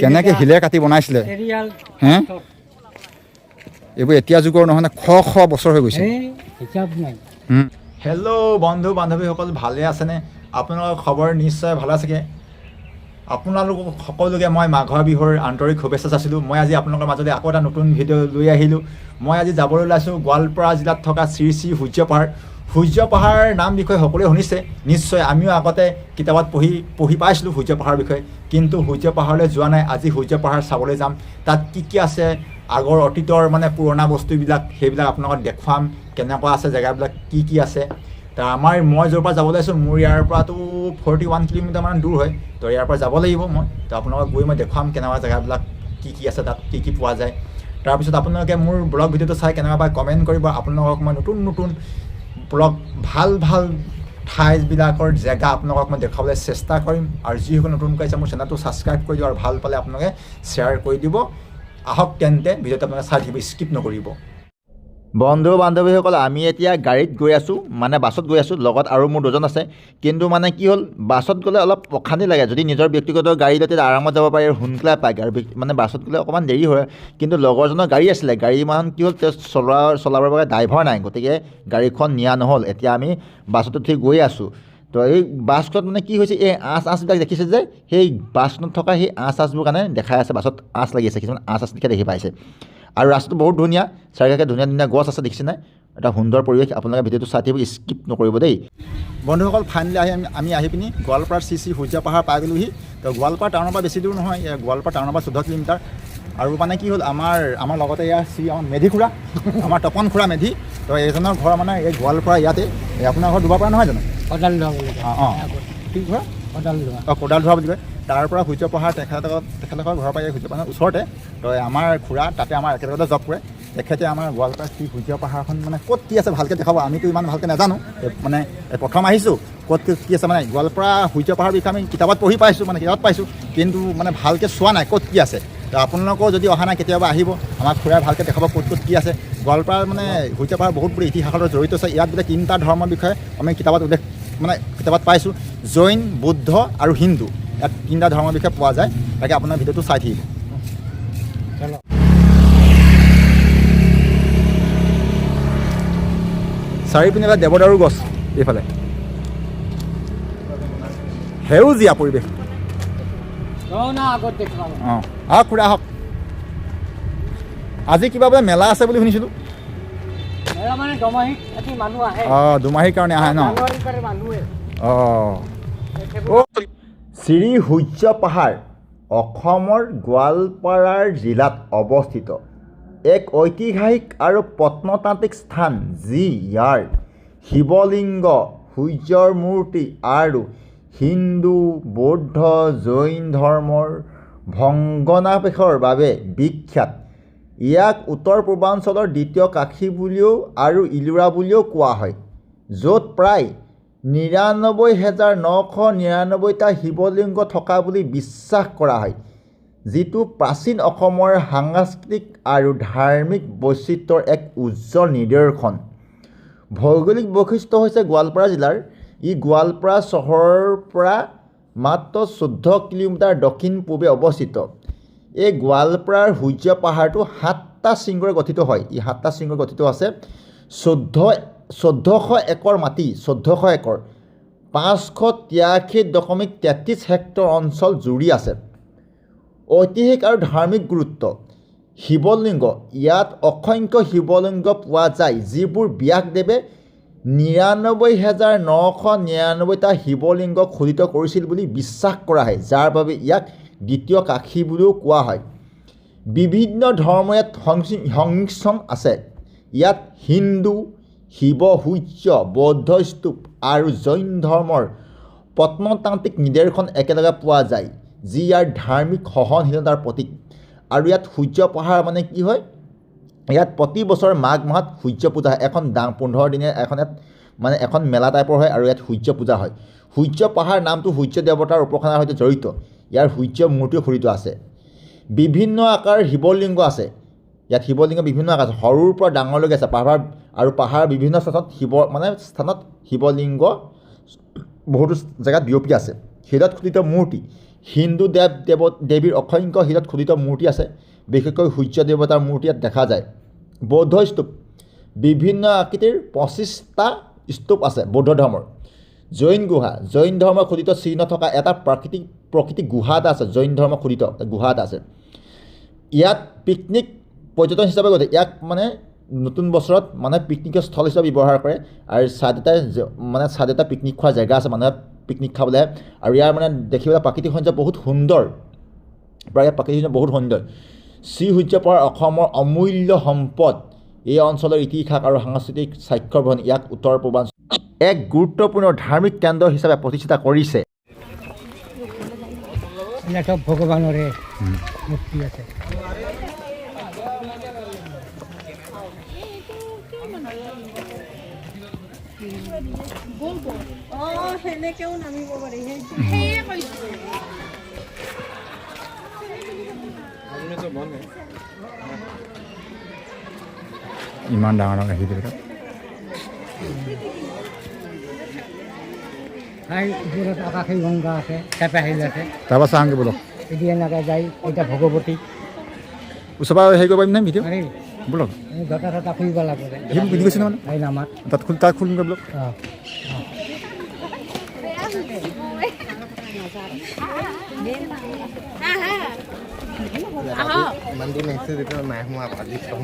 কেনেকৈ শিলে কাটি বনাইছিলে হে এইবোৰ এতিয়া যুগৰ নহয় শ শ বছৰ হৈ গৈছে। হেল্ল' বন্ধু বান্ধৱীসকল, ভালে আছেনে? আপোনালোকৰ খবৰ নিশ্চয় ভালে চাগে। আপোনালোক সকলোকে মই মাঘৰ বিহুৰ আন্তৰিক শুভেচ্ছা যাচিলোঁ। মই আজি আপোনালোকৰ মাজতে আকৌ এটা নতুন ভিডিঅ' লৈ আহিলোঁ। মই আজি যাবলৈ ওলাইছোঁ গোৱালপাৰা জিলাত থকা শ্ৰী শ্ৰী সূৰ্য পাহাৰ। সূৰ্য পাহাৰ নাম বিষয়ে সকলোৱে শুনিছে নিশ্চয়, আমিও আগতে কিতাপত পঢ়ি পাইছিলোঁ সূৰ্য পাহাৰৰ বিষয়ে, কিন্তু সূৰ্য পাহাৰলৈ যোৱা নাই। আজি সূৰ্য পাহাৰ চাবলৈ যাম। তাত কি আছে, আগৰ অতীতৰ পুৰণা বস্তুবিলাক সেইবিলাক আপোনালোকক দেখুৱাম, কেনেকুৱা আছে জেগাবিলাক, কি আছে। মই য'ৰ পৰা যাব লাগিছোঁ, মোৰ ইয়াৰ পৰাতো 41 কিলোমিটাৰমান দূৰ হয়। তো ইয়াৰ পৰা যাব লাগিব মই। তো আপোনালোকক গৈ মই দেখুৱাম কেনেকুৱা জেগাবিলাক, কি আছে তাত, কি পোৱা যায়। তাৰপিছত আপোনালোকে মোৰ ব্লগ ভিডিঅ'টো চাই কেনেকুৱা পায় কমেণ্ট কৰিব। আপোনালোকক মই নতুন ব্লগ ভাল ঠাইবিলাকৰ জেগা আপোনালোকক মই দেখাবলৈ চেষ্টা কৰিম। আৰু যিসকল নতুনকৈ আছে মোৰ চেনেলটো ছাবস্ক্ৰাইব কৰি দিব আৰু ভাল পালে আপোনালোকে শ্বেয়াৰ কৰি দিব। আহক তেন্তে ভিডিঅ'টো আপোনালোকে চাই থাকিব, স্কিপ নকৰিব। বন্ধু বান্ধৱীসকল, আমি এতিয়া গাড়ীত গৈ আছোঁ, বাছত গৈ আছোঁ। লগত আৰু মোৰ দুজন আছে। কিন্তু কি হ'ল, বাছত গ'লে অলপ অশান্তি লাগে। যদি নিজৰ ব্যক্তিগত গাড়ী লৈ তেতিয়া আৰামত যাব পাৰি আৰু সোনকালে পায়। বাছত গ'লে অকণমান দেৰি হয়। কিন্তু লগৰজনৰ গাড়ী আছিলে, গাড়ীমান কি হ'ল, তেওঁ চলাবৰ বাবে ড্ৰাইভাৰ নাই, গতিকে গাড়ীখন নিয়া নহ'ল। এতিয়া আমি বাছত উঠি গৈ আছোঁ। তো এই বাছখনত কি হৈছে, এই আঁচবিলাক দেখিছে যে, সেই বাছখনত থকা সেই আঁচবোৰ কাৰণে দেখাই আছে। বাছত আঁচ লাগি আছে, কিছুমান আঁচ লিখা দেখি পাইছে। আৰু ৰাস্তাটো বহুত ধুনীয়া, চাৰিকাষে ধুনীয়া গছ আছে, দেখিছে নাই? এটা সুন্দৰ পৰিৱেশ। আপোনালোকে ভিডিঅ'টো চাই থাকিব, স্কিপ নকৰিব দেই। বন্ধুসকল, ফাইনেলি আমি আহি পিনি গোৱালপাৰাৰ শ্ৰী শ্ৰী সূৰ্য পাহাৰ পাই গ'লোহি। তো গোৱালপাৰা টাউনৰ পৰা বেছি দূৰ নহয়, গোৱালপাৰা টাউনৰ পৰা 14 কিলোমিটাৰ। আৰু কি হ'ল, আমাৰ লগতে আমাৰ মেধি খুৰা, আমাৰ তপন খুৰা মেধি। তো এইজনৰ ঘৰ এই গোৱালপাৰা ইয়াতে। আপোনাৰ ঘৰ দুবাৰ পৰা নহয় জানো? কি ঘৰ? কোদাল ধোৱা বুলি কয়। তাৰ পৰা সূৰ্য পাহাৰ তেখেতলোকৰ ঘৰৰ পৰা সূৰ্য পাহাৰ ওচৰতে। তো আমাৰ খুৰা তাতে আমাৰ একেলগতে জব কৰে। তেখেতে আমাৰ গোৱালপাৰা শ্ৰী সূৰ্য পাহাৰখন ক'ত কি আছে ভালকৈ দেখাব। আমিতো ইমান ভালকৈ নাজানো, প্ৰথম আহিছোঁ। ক'ত কি আছে গোৱালপাৰা সূৰ্য পাহাৰৰ বিষয়ে আমি কিতাপত পঢ়ি পাইছোঁ, কিতাপত পাইছোঁ, কিন্তু ভালকৈ চোৱা নাই ক'ত কি আছে। তো আপোনালোকেও যদি অহা নাই কেতিয়াবা আহিব, আমাৰ খুৰাই ভালকৈ দেখাব ক'ত কি আছে। গোৱালপাৰা সূৰ্য পাহাৰ বহুত ইতিহাসৰ লগত জড়িত আছে। ইয়াত বোলে 3টা ধৰ্মৰ বিষয়ে আমি কিতাপত কিতাপত পাইছোঁ, জৈন, বুদ্ধ আৰু হিন্দু। ইয়াত 3টা ধৰ্মৰ বিষয়ে পোৱা যায়। তাকে আপোনাৰ ভিডিঅ'টো চাই থাকিব। চাৰিওপিনে দেৱদাৰু গছ, এইফালে সেউজীয়া পৰিৱেশ। আহক খুৰা আহক। আজি কিবা বোলে মেলা আছে বুলি শুনিছিলোঁ। দুমাহীৰ কাৰণে আহে ন? শ্ৰী সূৰ্য পাহাৰ অসমৰ গোৱালপাৰাৰ জিলাত অৱস্থিত এক ঐতিহাসিক আৰু প্ৰত্নতান্ত্ৰিক স্থান, যি ইয়াৰ শিৱলিংগ, সূৰ্যৰ মূৰ্তি আৰু হিন্দু, বৌদ্ধ, জৈন ধৰ্মৰ ভগ্নাৱশেষৰ বাবে বিখ্যাত। ইয়াক উত্তৰ পূৰ্বাঞ্চলৰ দ্বিতীয় কাশী বুলিও আৰু ইলোৰা বুলিও কোৱা হয়, য'ত প্ৰায় 99,999টা শিৱলিংগ থকা বুলি বিশ্বাস কৰা হয়, যিটো প্ৰাচীন অসমৰ সাংস্কৃতিক আৰু ধাৰ্মিক বৈচিত্ৰ্যৰ এক উজ্জ্বল নিদৰ্শন। ভৌগোলিক বৈশিষ্ট্য হৈছে গোৱালপাৰা জিলাৰ। ই গোৱালপাৰা চহৰৰ পৰা মাত্ৰ 14 কিলোমিটাৰ দক্ষিণ পূবে অৱস্থিত। এই গোৱালপাৰাৰ সূৰ্য পাহাৰটো 7টা শৃংগৰে গঠিত হয়। ই 7টা শৃংগৰে গঠিত আছে। 1400 একৰ মাটি, 1400 একৰ, 583.33 হেক্টৰ অঞ্চল জুৰি আছে। ঐতিহাসিক আৰু ধাৰ্মিক গুৰুত্ব। শিৱলিংগ। ইয়াত অসংখ্য শিৱলিংগ পোৱা যায়, যিবোৰ ব্যাসদেৱে 99,999টা শিৱলিংগ খোদিত কৰিছিল বুলি বিশ্বাস কৰা হয়, যাৰ বাবে ইয়াক দ্বিতীয় কাশী বুলিও কোৱা হয়। বিভিন্ন ধৰ্মৰ ইয়াত সংমিশ্ৰণ আছে। ইয়াত হিন্দু, শিৱ, সূৰ্য, বৌদ্ধ স্তূপ আৰু জৈন ধৰ্মৰ প্ৰত্নতান্ত্ৰিক নিদৰ্শন একেলগে পোৱা যায়, যি ইয়াৰ ধাৰ্মিক সহনশীলতাৰ প্ৰতীক। আৰু ইয়াত সূৰ্য পাহাৰ কি হয়, ইয়াত প্ৰতি বছৰ মাঘ মাহত সূৰ্য পূজা হয়। 15 দিনীয়া এখন মেলা টাইপৰ হয়, আৰু ইয়াত সূৰ্য পূজা হয়। সূৰ্য পাহাৰ নামটো সূৰ্য দেৱতাৰ উপাসনাৰ সৈতে জড়িত। ইয়াৰ সূৰ্য মূৰ্তিও খোদিত আছে। বিভিন্ন আকাৰৰ শিৱলিংগ আছে। ইয়াত শিৱলিংগ বিভিন্ন আকাৰ আছে, সৰুৰ পৰা ডাঙৰলৈকে আছে। পাহাৰৰ বিভিন্ন স্থানত শিৱলিংগ বহুতো জেগাত বিয়পি আছে। শিলত খোদিত মূৰ্তি। হিন্দু দেৱীৰ অসংখ্য শিলত খোদিত মূৰ্তি আছে, বিশেষকৈ সূৰ্য দেৱতাৰ মূৰ্তি ইয়াত দেখা যায়। বৌদ্ধ স্তূপ, বিভিন্ন আকৃতিৰ 25টা স্তূপ আছে বৌদ্ধ ধৰ্মৰ। জৈন গুহা, জৈন ধৰ্মৰ খোদিত চিহ্ন থকা এটা প্ৰাকৃতিক গুহা এটা আছে, জৈন ধৰ্মৰ খোদিত গুহা এটা আছে। ইয়াত পিকনিক পৰ্যটন হিচাপে গৈছে, ইয়াক মানে নতুন বছৰত মানে পিকনিকৰ স্থল হিচাপে ব্যৱহাৰ কৰে। আৰু ছাইড এটা পিকনিক খোৱা জেগা আছে, মানুহে পিকনিক খাবলৈ আহে। আৰু ইয়াৰ মানে দেখিবলৈ প্ৰাকৃতিক সৌন্দৰ্য বহুত সুন্দৰ, প্ৰায় প্ৰাকৃতিক সৌন্দৰ্য বহুত সুন্দৰ। শ্ৰীসূৰ্যপহাৰ অসমৰ অমূল্য সম্পদ। এই অঞ্চলৰ ইতিহাস আৰু সাংস্কৃতিক স্বাক্ষৰ বহন ইয়াক উত্তৰ পূৰ্বাঞ্চল এক গুৰুত্বপূৰ্ণ ধাৰ্মিক কেন্দ্ৰ হিচাপে প্ৰতিষ্ঠা কৰিছে। সব ভগৱানৰে মূৰ্তি আছে। সেনেকেও নামিব পাৰি। ইমান ডাঙৰ ডাঙৰ আহিব ওপৰত আকাশী গংগা আছে, চেপা শিল আছে। তাৰপৰা চাওঁগৈ বলক, এতিয়া এনেকৈ যায়, এতিয়া ভগৱতী ওচৰৰ পৰা হেৰি কৰিব পাৰিম নে ভিডিঅ' পাৰি। বলক, গটা টটা ফুৰিব লাগিব সি মোক পিন্ধি গৈছে নহয় এই নামাত। তাত খুলিমগৈ বলক। ইমান দিন আহিছে যেতিয়া নাই সোমোৱা আজি চাওঁ।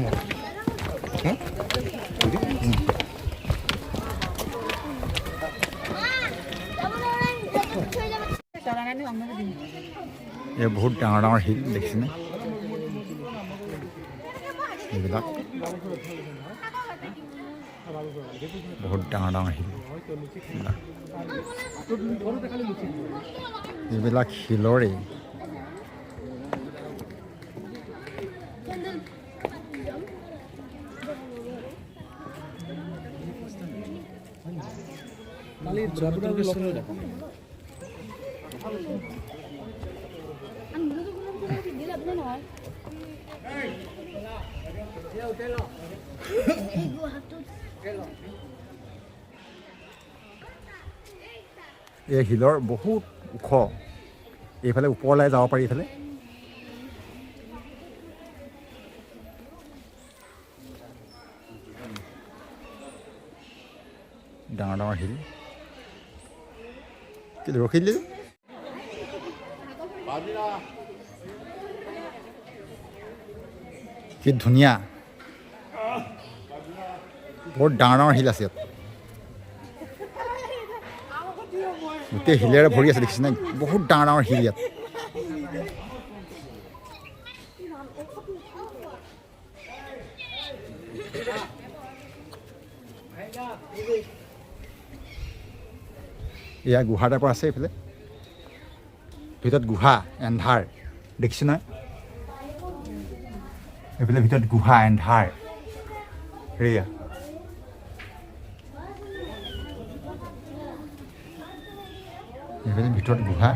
এই বহুত ডাঙৰ ডাঙৰ শিল দেখিছেনে, এইবিলাক বহুত ডাঙৰ ডাঙৰ শিল। এইবিলাক শিলৰেই। এই শিলৰ বহুত ওখ, এইফালে ওপৰলৈ যাব পাৰি। এইফালে ডাঙৰ ডাঙৰ শিল। কিন্তু ৰখি দিলে কি ধুনীয়া, বহুত ডাঙৰ ডাঙৰ শিল আছে ইয়াত। গোটেই শিলেৰে ভৰি আছে দেখিছেনে, বহুত ডাঙৰ ডাঙৰ শিল ইয়াত। এয়া গুহা টাইপৰ আছে, এইফালে ভিতৰত গুহা এন্ধাৰ দেখিছে নহয়, এইফালে ভিতৰত গুহা এন্ধাৰ। এয়া এইফালে ভিতৰত গুহা,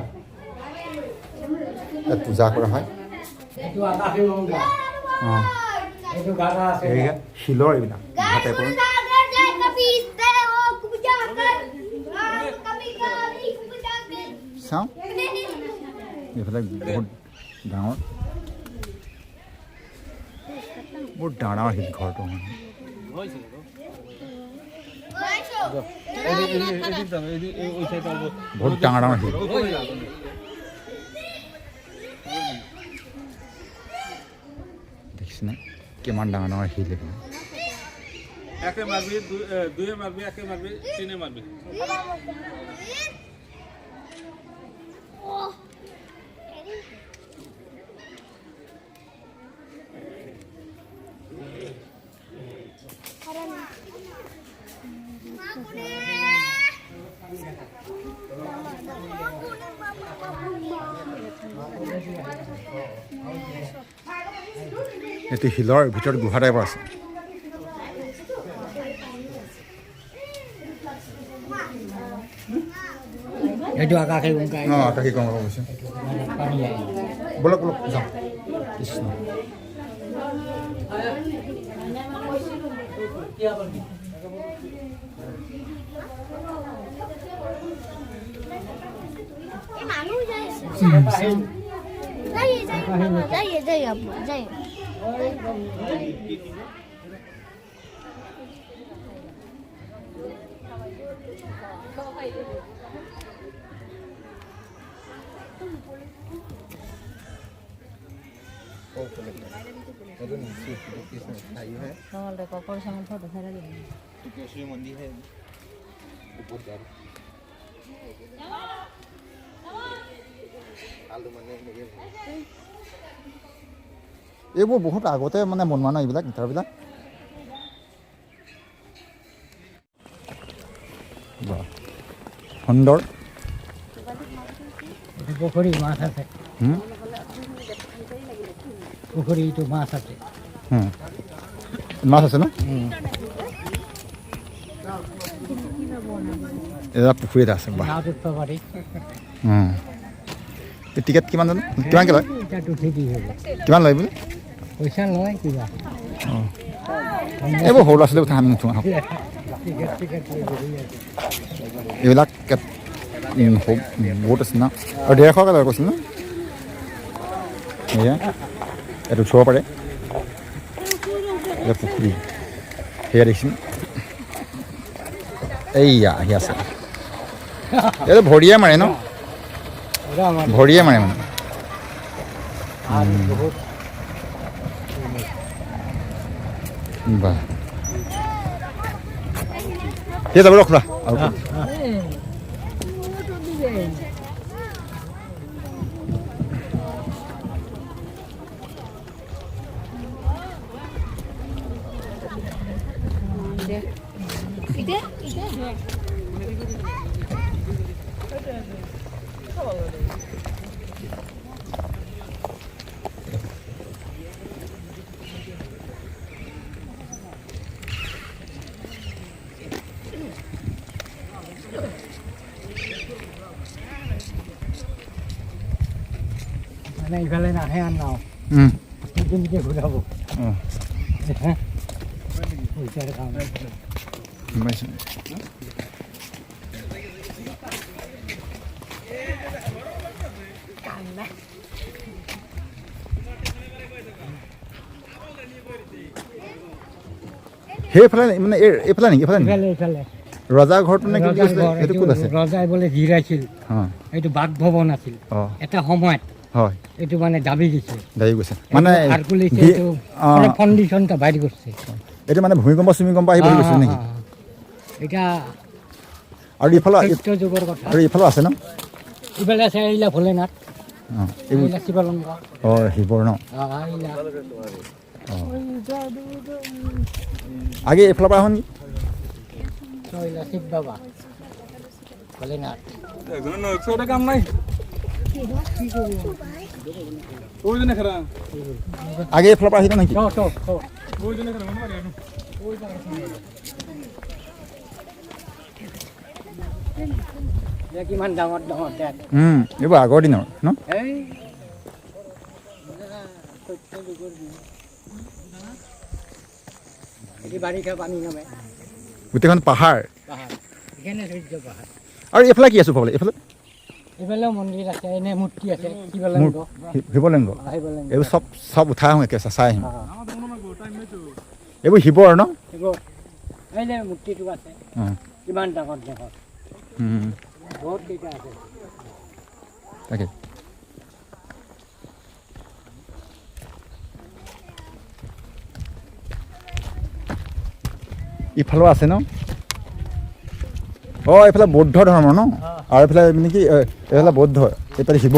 তাত পূজা কৰা হয়। অঁ এয়া শিলৰ এইবিলাক গুহা টাইপৰ। চাওঁ এইফালে বহুত ডাঙৰ, বহুত ডাঙৰ ডাঙৰ শিল ঘৰটো। বহুত ডাঙৰ ডাঙৰ শিল। দেখিছেনে কিমান ডাঙৰ ডাঙৰ শিল এইফালে। একে মাৰবি, দুয়ে মাৰবি, একে মাৰবি, তিনে মাৰবি। এইটো শিলৰ ভিতৰত গুহা টাইপৰ আছে। এইটো আকাশী গংগা। অঁ আকাশী গংগা কৈছে। পানী আহে। বলক বলক যাওঁ। কৃষ্ণ जाइए जाइए आप लोग जाइए itu nih sih kisah kayu है soal rekor sama foto saya lagi itu asli mandi है ऊपर जा आलू মানে এইবোৰ বহুত আগতে মানে বনোৱা ন এইবিলাক গীটাৰবিলাক সুন্দৰ পুখুৰী মাছ আছে পুখুৰীটো মাছ আছে মাছ আছে ন এয়া পুখুৰী এটা আছে বাহ নাও উঠব পাৰি টিকেট কিমান জানো কিমানকৈ লয় এতিয়াতো খেতি হ'ব কিমান লয় বোলে পইচা লয় কিবা এইবোৰ সৰু ল'ৰা ছোৱালীৰ কথা আমি নুঠোঁ টিকেট টিকেট লৈ বহি আছে এইবিলাক বহুত আছে ন আৰু 150কৈ লয় কৈছিল ন এয়া এইটো উঠিব পাৰে এয়া পুখুৰী সেয়া দেখিছিল এইয়া আহি আছে এইটো ভৰিয়ে মাৰে ন ভৰিয়ে মাৰে মানে বাহ ঠিক যাব ৰখা আৰু মানে ইফালে নাহে আন নাও কেনেকৈ ঘূৰাব পইচাৰ কাম সেইফালে মানে এইফালে নেকি এইফালে নেকি ইফালে ইফালে ৰজা ঘৰটো নে কি আছিলে সেইটো ক'ত আছে ৰজাই বোলে জিৰাইছিল অঁ এইটো বাঘ ভৱন আছিল অঁ এটা সময়ত হয় এইটো মানে দাবি দিছে দাবী গৈছে মানে কণ্ডিশ্যনটা বাইর করছে এইটো মানে ভূমিকম্প আহি পৰি গৈছিল নেকি এটা আৰু ইফালে যুগৰ কথা আৰু ইফালে আছে ন ইফালে আছে এইলা ভোলেনাথ অঁ এইবোৰ এইলা শিৱলিংগ অঁ শিৱৰ ন এইলা আগে এইফালৰ পৰা আহোঁ নেকি এইলা শিৱ বাবা ভোলেনাথ কাম নাই ওইজনে খেলা আগে এইফালৰ পৰা আহিব নেকি ওইজনে খেলা কিমান ডাঙৰ ডাঙৰ টেক এইবোৰ আগৰ দিনৰ ন বাৰিষা পানী নামে গোটেইখন পাহাৰ পাহাৰ এখানে সূৰ্য পাহাৰ আৰু এইফালে কি আছো পাবলৈ এইফালে এইফালেও মন্দিৰ আছে এনে মূৰ্তি আছে শিৱলিংগ শিৱলিংগ শিৱলিংগ এইবোৰ চব উঠাই আহোঁ একে চাই আহিম এইবোৰ শিৱৰ ন এইবোৰ এই যে মূৰ্তিটো আছে কিমান ডাঙৰ ডাঙৰ বহুত কেইটা আছে তাকে ইফালেও আছে ন অঁ এইফালে বৌদ্ধ ধৰ্ম ন আৰু এইফালে মানে কি এইফালে বৌদ্ধ এইফালে শিৱ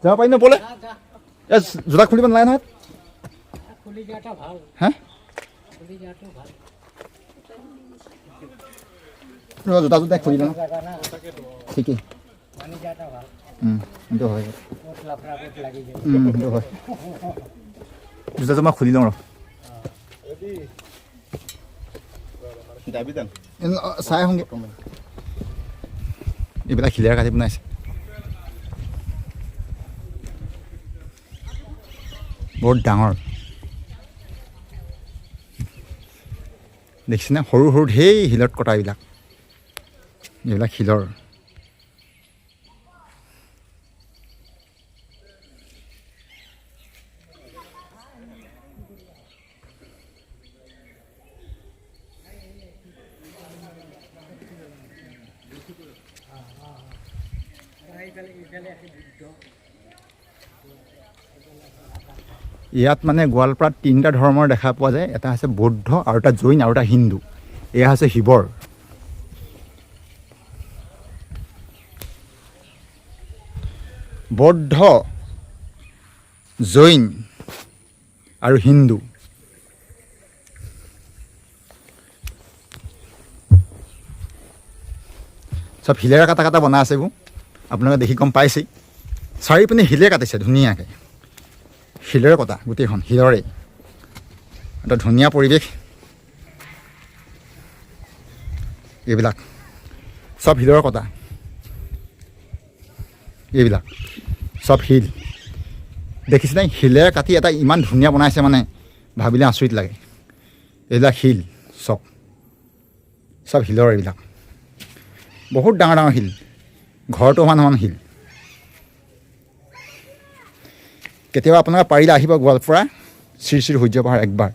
যাব পাৰি নপলে এই জোতা খুলিব নালাগে নহয় খুলি যোৱাটা ভাল হে খুলি যোৱাটো ভাল জোতা খুলি লওঁ জাগা না ঠিকেই পানী যোৱাটা ভাল সেইটো হয় ক'ত লাফৰা ক'ত লাগি যায় সেইটো হয় জোতাযোৰ মই খুলি লওঁ ৰ যাবি জানো চাই আহোঁগৈ এইবিলাক শিলেৰে কাটি বনাইছে বহুত ডাঙৰ দেখিছেনে সৰু সৰু ঢেৰ শিলত কটা এইবিলাক শিলৰ ইয়াত মানে গোৱালপাৰাত 3টা ধৰ্মৰ দেখা পোৱা যায় এটা হৈছে বৌদ্ধ আৰু এটা জৈন আৰু এটা হিন্দু এয়া হৈছে শিৱৰ বৌদ্ধ জৈন আৰু হিন্দু চব শিলেৰে কাটা কাটা বনাই আছে এইবোৰ আপোনালোকে দেখি গম পাইছেই চাৰিওপিনে শিলে কাটিছে ধুনীয়াকৈ শিলেৰে কটা গোটেইখন শিলৰে এটা ধুনীয়া পৰিৱেশ এইবিলাক চব শিলৰ কটা এইবিলাক চব শিল দেখিছেনে শিলেৰে কাটি এটা ইমান ধুনীয়া বনাইছে মানে ভাবিলে আচৰিত লাগে এইবিলাক শিল চব শিলৰ এইবিলাক বহুত ডাঙৰ ডাঙৰ শিল ঘৰটো সমান শিল কেতিয়াবা আপোনালোকে পাৰিলে আহিব গোৱালপাৰা শ্ৰী শ্ৰী সূৰ্য পাহাৰ একবাৰ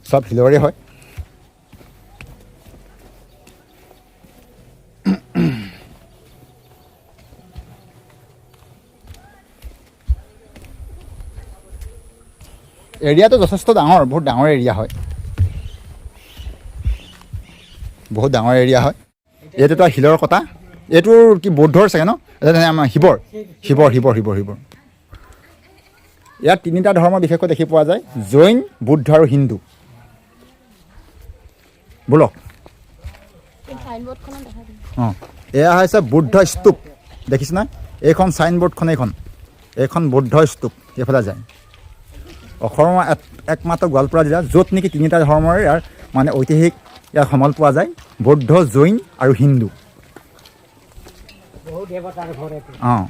চব শিলৰে হয় এৰিয়াটো যথেষ্ট ডাঙৰ বহুত ডাঙৰ এৰিয়া হয় বহুত ডাঙৰ এৰিয়া হয় এইটোতো শিলৰ কটা এইটোৰ কি বৌদ্ধৰ চাগে ন আমাৰ শিৱৰ ইয়াত 3টা ধৰ্ম বিশেষকৈ দেখি পোৱা যায় জৈন বুদ্ধ আৰু হিন্দু বলক অঁ এয়া হৈছে বুদ্ধ স্তূপ দেখিছেনে এইখন চাইনবোৰ্ডখন এইখন বুদ্ধ স্তূপ এইফালে যায় অসমৰ একমাত্ৰ গোৱালপাৰা জিলা য'ত নেকি 3টা ধৰ্মৰ ইয়াৰ মানে ঐতিহাসিক ইয়াৰ সমল পোৱা যায় বৌদ্ধ জৈন আৰু হিন্দু বহু দেৱতাৰ ঘৰ এইটো অঁ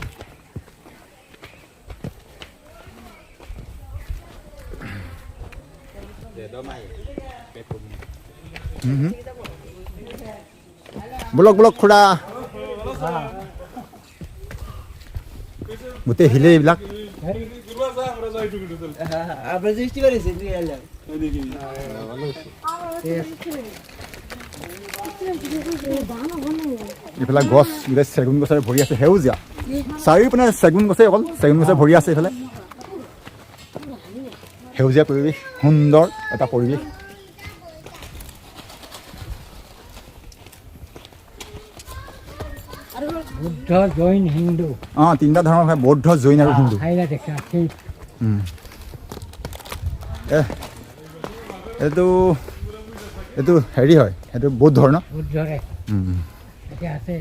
বলক খুৰা গোটেই শিলে এইবিলাক এইফালে গছ গোটেই চেগুন গছেৰে ভৰি আছে সেউজীয়া চাৰিওপিনে চেগুন গছে ভৰি আছে এইফালে সেউজীয়া পৰিৱেশ সুন্দৰ এটা পৰিৱেশ বুদ্ধ জৈন হিন্দু 3টা ধৰ্মৰ হয় বৌদ্ধ জৈন আৰু হিন্দু এইটো হেৰি হয় সেইটো বৌদ্ধৰ ন বুদ্ধৰে এতিয়া আছে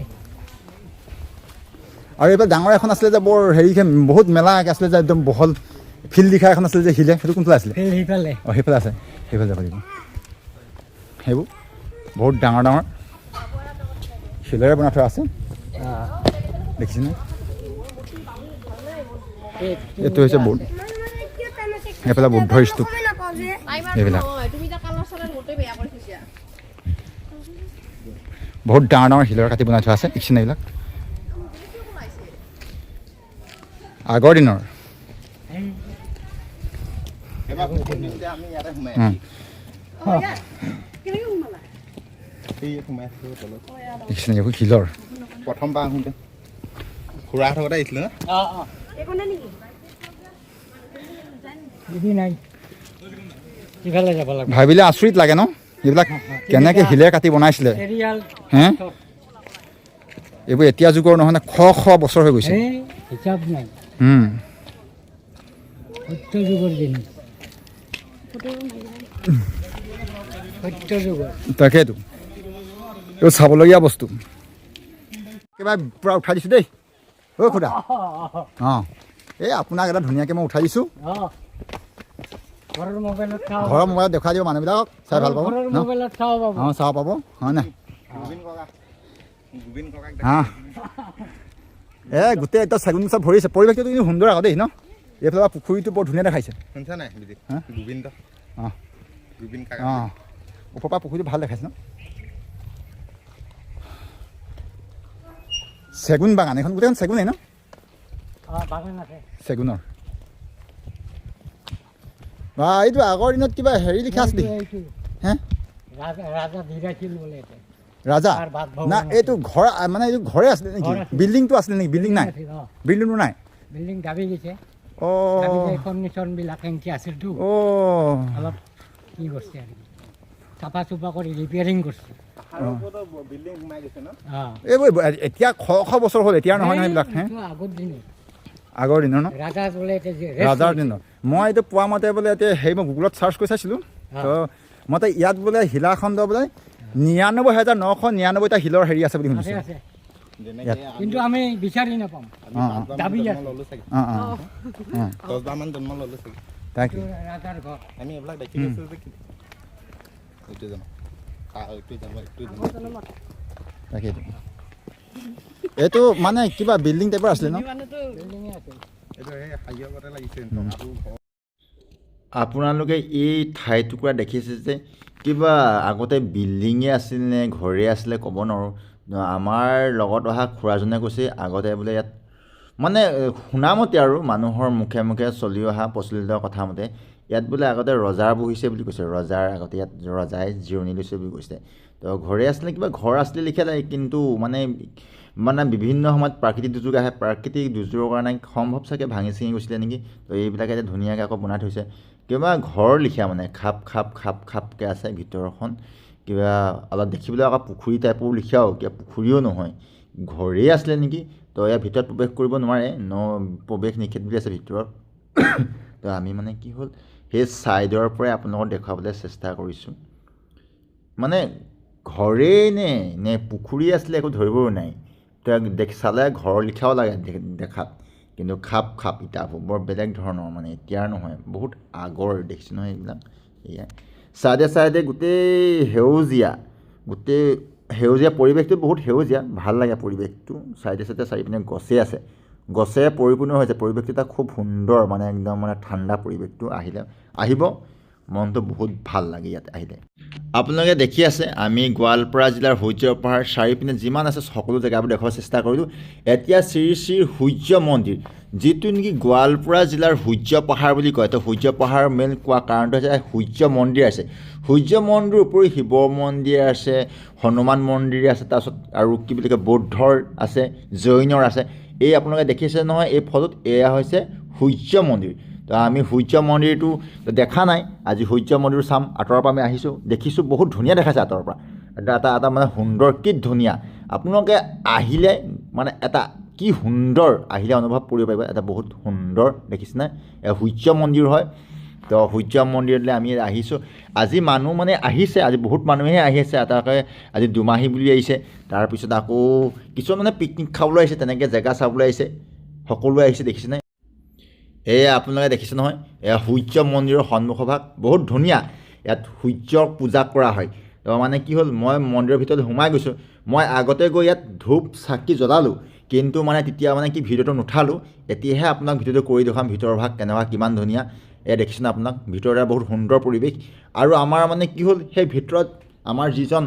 আৰু এইফালে ডাঙৰ এখন আছিলে যে বৰ হেৰি বহুত মেলা আছিলে যে একদম বহল ফিল্ড লিখা এখন আছিলে যে শিলে সেইটো কোনফালে আছিলে সেইফালে সেইফালে আছে সেইফালে যাব লাগিব সেইবোৰ বহুত ডাঙৰ শিলেৰে বনাই থোৱা আছে দেখিছেনে এইটো হৈছে বৌদ্ধ এইফালে বুদ্ধৰ স্তূপ এইবিলাক বহুত ডাঙৰ শিলৰ কাটি বনাই থোৱা আছে দেখিছেনে এইবিলাক আগৰ দিনৰ দেখিছেনে এইবোৰ শিলৰ প্ৰথমবাৰ আহোঁতে খুৰাহঁতৰ কথা আহিছিলে ন ভাবিলে আচৰিত লাগে ন এইবিলাক কেনেকৈ শিলেৰে কাটি বনাইছিলে হে এইবোৰ এতিয়া যুগৰ নহয় শ বছৰ হৈ গৈছে হিচাপ নাই সত্য যুগৰ দিন সত্য যুগৰ তাকেইতো এইটো চাবলগীয়া বস্তু একেবাৰে পূৰা উঠাই দিছোঁ দেই অ' খুদা অঁ এই আপোনাক এটা ধুনীয়াকৈ মই উঠাই দিছোঁ ঘৰৰ মোবাইলত চাওঁ ঘৰৰ মোবাইলত দেখুৱাই দিব মানুহবিলাকক চাই ভাল পাব ঘৰৰ ন মোবাইলত চাওঁ পাব অঁ চাব পাব হয় নাই গোবিন ককাক হাঁ এই গোটেই এতিয়া চেগুন চব ভৰিছে পৰিৱেশটো কিন্তু সুন্দৰ আকৌ দেই ন এইফালে পুখুৰীটো বৰ ধুনীয়া দেখাইছে শুনিছা নাই বিদিত হা? গোবিন দা অঁ গোবিন কাকা অঁ ওপৰৰ পৰা পুখুৰীটো ভাল দেখাইছে ন চেগুন বাগান এখন গোটেইখন চেগুনেই ন বাগান আছে চেগুনৰ বা এইটো আগৰ দিনত কিবা হেৰি লিখা আছিল এইটো হে ৰাজা ধীৰাছিল বোলে এইটো ৰাজা তাৰ বাট ভৱন না আছে। এইটো ঘৰ মানে এইটো ঘৰে আছিলে নেকি ঘৰ আছিল। বিল্ডিংটো আছিলে নেকি বিল্ডিং নাই বিল্ডিংটো নাই বিল্ডিং দাবি গৈছে অঁ কণ্ডিশ্যনবিলাক এনেকৈ আছিলতো অঁ অলপ কি কৰিছে আৰু চাফা চুফা কৰি ৰিপেয়াৰিং কৰিছে বিল্ডিং সোমাই গৈছে ন অঁ এইবোৰ এতিয়া শ বছৰ হ'ল এতিয়া নহয় নহয় এইবিলাক হে এইটো আগৰ দিনত আগৰ দিনৰ ন ৰাজা বোলে এতিয়া যে rest ৰাজাৰ কৰিছে। দিনৰ মই এইটো পোৱা মতে বোলে এতিয়া হেৰি মই গুগলত চাৰ্চ কৰি চাইছিলোঁ তো মতে ইয়াত বোলে শিলাখণ্ড বোলে 99,999টা শিলৰ হেৰি আছে বুলি আছে শুনিছোঁ আছে ইয়াত কিন্তু আমি বিচাৰি নাপাম দাবী আছে ল'লো চাগে অঁ অঁ অঁ 10বাৰমান জন্ম ল'লো চাগে তাকে এইটো ৰাজাৰ ঘৰ আমি এইবিলাক দেখি গৈছোঁ যে এইটো জানো এইটো জানো তাকেইতো এইটো মানে কিবা বিল্ডিং টাইপৰ আছিলে ন বিল্ডিঙে আছে এইটো সেই হাজিৰাতে লাগিছে টকাটো আপোনালোকে এই ঠাইটুকুৰা দেখিছে যে কিবা আগতে বিল্ডিঙে আছিল নে ঘৰে আছিলে ক'ব নোৱাৰোঁ আমাৰ লগত অহা খুৰাজনে কৈছে আগতে বোলে ইয়াত মানে শুনামতে আৰু মানুহৰ মুখে মুখে চলি অহা প্ৰচলিত কথা মতে ইয়াত বোলে আগতে ৰজাৰ বহিছে বুলি কৈছে ৰজাৰ আগতে ইয়াত ৰজাই জিৰণি লৈছে বুলি কৈছে তো ঘৰে আছিলে কিবা ঘৰ আছিলে লিখা যায় কিন্তু মানে বিভিন্ন সময়ত প্ৰাকৃতিক দুৰ্যোগ আহে প্ৰাকৃতিক দুৰ্যোগৰ কাৰণে সম্ভৱ চাগে ভাঙি চিঙি গৈছিলে নেকি তো এইবিলাকে এতিয়া ধুনীয়াকৈ আকৌ বনাই থৈছে কিবা ঘৰ লিখা মানে খাপকৈ আছে ভিতৰখন কিবা অলপ দেখিবলৈ আকৌ পুখুৰী টাইপৰ লিখাও কিবা পুখুৰীও নহয় ঘৰেই আছিলে নেকি তো ইয়াৰ ভিতৰত প্ৰৱেশ কৰিব নোৱাৰে প্ৰৱেশ নিষেধ বুলি আছে ভিতৰত তো আমি মানে কি হ'ল সেই ছাইডৰ পৰাই আপোনালোকক দেখুৱাবলৈ চেষ্টা কৰিছোঁ মানে ঘৰেই নে পুখুৰী আছিলে একো ধৰিবও নাই চালে ঘৰৰ লিখাও লাগে দেখাত কিন্তু খাপ ইটাবোৰ বৰ বেলেগ ধৰণৰ মানে এতিয়াৰ নহয় বহুত আগৰ দেখিছোঁ নহয় এইবিলাক এয়া চাইডে গোটেই সেউজীয়া পৰিৱেশটো বহুত সেউজীয়া ভাল লাগে পৰিৱেশটো চাইডে চাৰিপিনে গছে আছে গছে পৰিপূৰ্ণ হৈছে পৰিৱেশটো এটা খুব সুন্দৰ মানে একদম মানে ঠাণ্ডা পৰিৱেশটো আহিব মনটো বহুত ভাল লাগে ইয়াত আহিলে আপোনালোকে দেখি আছে আমি গোৱালপাৰা জিলাৰ সূৰ্য পাহাৰ চাৰিপিনে যিমান আছে সকলো জেগাবোৰ দেখুৱাব চেষ্টা কৰিলোঁ এতিয়া শ্ৰী শ্ৰী সূৰ্য মন্দিৰ যিটো নেকি গোৱালপাৰা জিলাৰ সূৰ্য পাহাৰ বুলি কয় তো সূৰ্য পাহাৰ মেইন কোৱা কাৰণটো হৈছে সূৰ্য মন্দিৰ আছে সূৰ্য মন্দিৰৰ উপৰি শিৱ মন্দিৰ আছে হনুমান মন্দিৰ আছে তাৰপিছত আৰু কি বুলি কয় বৌদ্ধৰ আছে জৈনৰ আছে এই আপোনালোকে দেখিছে নহয় এই ফটোত এয়া হৈছে সূৰ্য মন্দিৰ তো আমি সূৰ্য মন্দিৰটো দেখা নাই আজি সূৰ্য মন্দিৰ চাম আঁতৰৰ পৰা আমি দেখিছোঁ বহুত ধুনীয়া দেখাইছে আঁতৰৰ পৰা এটা মানে সুন্দৰ কি ধুনীয়া আপোনালোকে আহিলে মানে এটা কি সুন্দৰ আহিলে অনুভৱ কৰিব পাৰিব এটা বহুত সুন্দৰ দেখিছেনে সূৰ্য মন্দিৰ হয় তো সূৰ্য মন্দিৰলৈ আমি আহিছোঁ আজি মানুহ মানে আহিছে আজি বহুত মানুহে আহিছে এটাকৈ আজি দুমাহী বুলি আহিছে তাৰপিছত আকৌ কিছুমান মানে পিকনিক খাবলৈ আহিছে তেনেকৈ জেগা চাবলৈ আহিছে সকলোৱে আহিছে দেখিছেনে এয়া আপোনালোকে দেখিছে নহয় এয়া সূৰ্য মন্দিৰৰ সন্মুখভাগ বহুত ধুনীয়া ইয়াত সূৰ্যক পূজা কৰা হয় তো মানে কি হ'ল মই মন্দিৰৰ ভিতৰত সোমাই গৈছোঁ মই আগতে গৈ ইয়াত ধূপ চাকি জ্বলালোঁ কিন্তু মানে তেতিয়া মানে কি ভিডিঅ'টো নুঠালোঁ এতিয়াহে আপোনাক ভিডিঅ'টো কৰি দেখুৱাম ভিতৰৰ ভাগ কেনেকুৱা কিমান ধুনীয়া এয়া দেখিছেনে আপোনাক ভিতৰতে বহুত সুন্দৰ পৰিৱেশ আৰু আমাৰ মানে কি হ'ল সেই ভিতৰত আমাৰ যিজন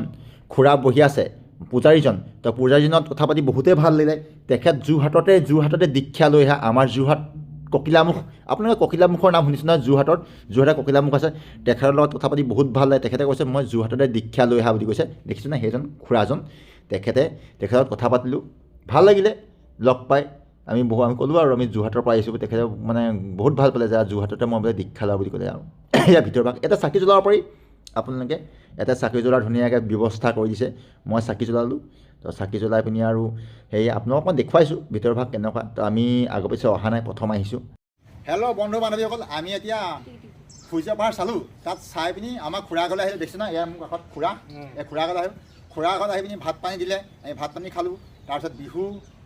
খুৰা বহি আছে পূজাৰীজন তো পূজাৰীজনত কথা পাতি বহুতেই ভাল লাগিলে তেখেত যোৰহাটতে দীক্ষা লৈ আহা আমাৰ যোৰহাট ককিলামুখ আপোনালোকে ককিলামুখৰ নাম শুনিছে নহয় যোৰহাটে ককিলামুখ আছে তেখেতৰ লগত কথা পাতি বহুত ভাল লাগে তেখেতে কৈছে মই যোৰহাটতে দীক্ষা লৈ অহা বুলি কৈছে দেখিছেনে সেইজন খুৰাজন তেখেতৰ কথা পাতিলোঁ ভাল লাগিলে লগ পাই আমি ক'লোঁ আৰু আমি যোৰহাটৰ পৰা আহিছোঁ তেখেতে মানে বহুত ভাল পালে যে যোৰহাটতে মই বোলে দীক্ষা লোৱা বুলি ক'লে আৰু ইয়াৰ ভিতৰৰ ভাগ এটা চাকি জ্বলাব পাৰি আপোনালোকে এটা চাকি জ্বলাৰ ধুনীয়াকৈ ব্যৱস্থা কৰি দিছে মই চাকি জ্বলালোঁ তো চাকি জ্বলাই পিনি আৰু সেই আপোনালোকক মই দেখুৱাইছোঁ ভিতৰৰ ভাগ কেনেকুৱা তো আমি আগৰ পিছে অহা নাই প্ৰথম আহিছোঁ হেল্ল' বন্ধু বান্ধৱীসকল আমি এতিয়া সূৰ্য পাহাৰ চালোঁ তাত চাই পিনি আমাৰ খুৰা ঘৰলৈ আহিলোঁ দেখিছোঁ না ইয়াৰ মোৰ কাষত খুৰা এই খুৰা ঘৰলৈ আহিলোঁ খুৰাহঁত আহি পিনি ভাত পানী দিলে আমি ভাত পানী খালোঁ তাৰপিছত বিহু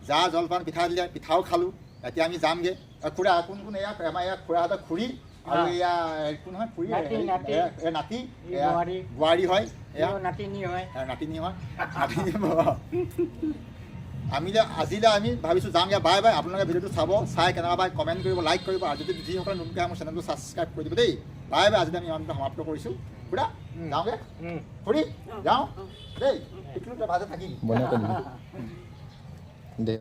জা জলপান পিঠা দিলে পিঠাও খালোঁ এতিয়া আমি যামগৈ খুৰা কোন কোন এয়া আমাৰ এয়া খুৰাহঁতৰ খুৰী আৰু এয়া কোন হয় খুৰী নাতি, নাতি। এয়া নাতি ই এয়া বোৱাৰী। বোৱাৰী হয় এয়া ইও নাতিনী হয় নাতিনী হয় নাতিনী আজিলৈ আমি ভাবিছোঁ যাম ইয়াত বাই বাই আপোনালোকে ভিডিঅ'টো চাব চাই কেনেকুৱা পাই কমেণ্ট কৰিব লাইক কৰিব আৰু যদি যিসকলে নতুনকৈ মোৰ চেনেলটো ছাবস্ক্ৰাইব কৰি দিব দেই বাই বাই আজিলৈ আমি ইমানটো সমাপ্ত কৰিছোঁ খুৰা যাওঁগৈ খুৰী যাওঁ দেই টিকলু তই ভাজে থাকিবি বনাই